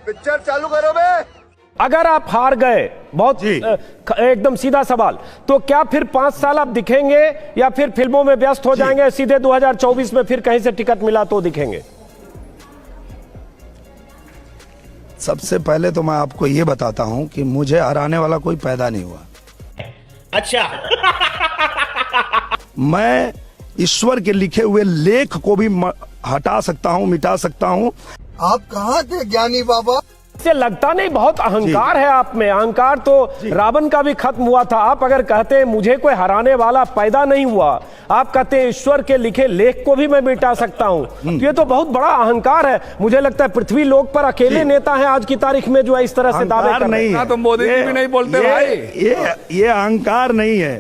Picture चालू करो बे। अगर आप हार गए, बहुत एकदम सीधा सवाल, तो क्या फिर 5 साल आप दिखेंगे या फिर फिल्मों में व्यस्त हो जाएंगे, सीधे 2024 में फिर कहीं से टिकट मिला तो दिखेंगे? सबसे पहले तो मैं आपको ये बताता हूं कि मुझे हराने वाला कोई पैदा नहीं हुआ। अच्छा। मैं ईश्वर के लिखे हुए लेख को भी हटा सकता हूं, मिटा सकता हूं। आप कहाँ थे ज्ञानी बाबा? इससे लगता नहीं बहुत अहंकार है आप में। अहंकार तो रावण का भी खत्म हुआ था। आप अगर कहते हैं मुझे कोई हराने वाला पैदा नहीं हुआ, आप कहते हैं ईश्वर के लिखे लेख को भी मैं मिटा सकता हूं, तो ये तो बहुत बड़ा अहंकार है। मुझे लगता है पृथ्वी लोक पर अकेले नेता है आज की तारीख में जो है इस तरह से दावे कर रहे हैं। तो मोदी जी भी नहीं बोलते भाई। ये अहंकार नहीं है।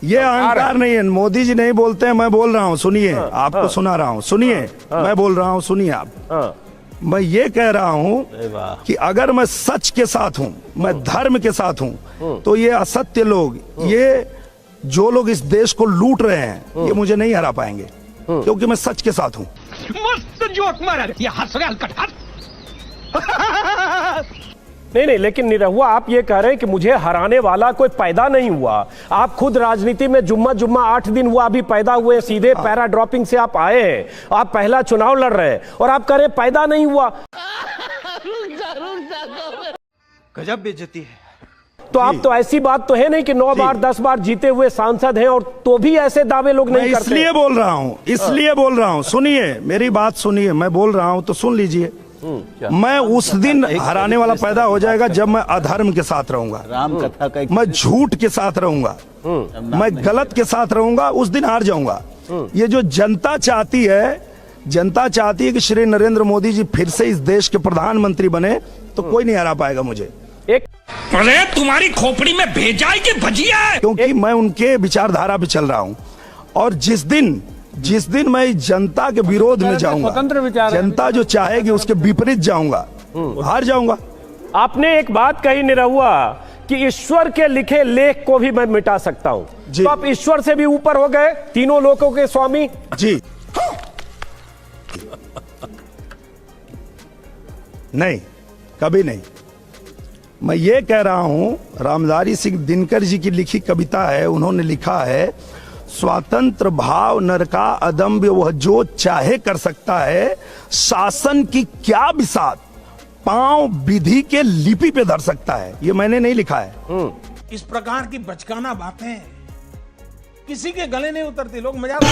ये अहंकार नहीं है। मोदी जी नहीं बोलते हैं, मैं बोल रहा हूँ, सुनिए। आपको सुना रहा हूँ, सुनिए। मैं बोल रहा हूँ, सुनिए आप। मैं ये कह रहा हूँ कि अगर मैं सच के साथ हूँ, मैं धर्म के साथ हूँ, तो ये असत्य लोग, ये जो लोग इस देश को लूट रहे हैं, ये मुझे नहीं हरा पाएंगे, क्योंकि मैं सच के साथ हूँ। मस्त जोक मारा, ये हंस रहा हलकट हंस। नहीं, लेकिन निरहुआ आप ये कह रहे हैं कि मुझे हराने वाला कोई पैदा नहीं हुआ। आप खुद राजनीति में जुम्मा 8 दिन हुआ अभी पैदा हुए, सीधे पैरा ड्रॉपिंग से आप आए हैं, आप पहला चुनाव लड़ रहे हैं और आप कह रहे हैं पैदा नहीं हुआ। गजब बेइज्जती है। तो आप तो ऐसी बात तो है नहीं कि 9 बार 10 बार जीते हुए सांसद हैं और तो भी ऐसे दावे लोग नहीं करते। इसलिए बोल रहा हूँ, इसलिए बोल रहा हूँ। सुनिए मेरी बात, सुनिए। मैं बोल रहा हूँ तो सुन लीजिए। मैं उस दिन हराने वाला पैदा हो जाएगा जब मैं अधर्म के साथ रहूंगा, राम कथा का, मैं झूठ के साथ रहूंगा, मैं गलत के साथ रहूंगा, उस दिन हार जाऊंगा। ये जो जनता चाहती है, जनता चाहती है कि श्री नरेंद्र मोदी जी फिर से इस देश के प्रधानमंत्री बने, तो कोई नहीं हरा पाएगा मुझे। अरे तुम्हारी खोपड़ी में भेजा है कि भजिया है? क्योंकि मैं उनके विचारधारा पे चल रहा हूं। और जिस दिन मैं जनता के विरोध में जाऊंगा, जनता जो चाहेगी उसके विपरीत जाऊंगा, हार जाऊंगा। आपने एक बात कही निरहुआ कि ईश्वर के लिखे लेख को भी मैं मिटा सकता हूं, तो आप ईश्वर से भी ऊपर हो गए, तीनों लोकों के स्वामी जी। नहीं, कभी नहीं। मैं ये कह रहा हूं, रामधारी सिंह दिनकर जी की लिखी कविता है, उन्होंने लिखा है, स्वतंत्र भाव नर का अदम्य वह जो चाहे कर सकता है, शासन की क्या बिसात पांव विधि के लिपि पे धर सकता है। ये मैंने नहीं लिखा है। इस प्रकार की बचकाना बातें किसी के गले नहीं उतरती, लोग मजाक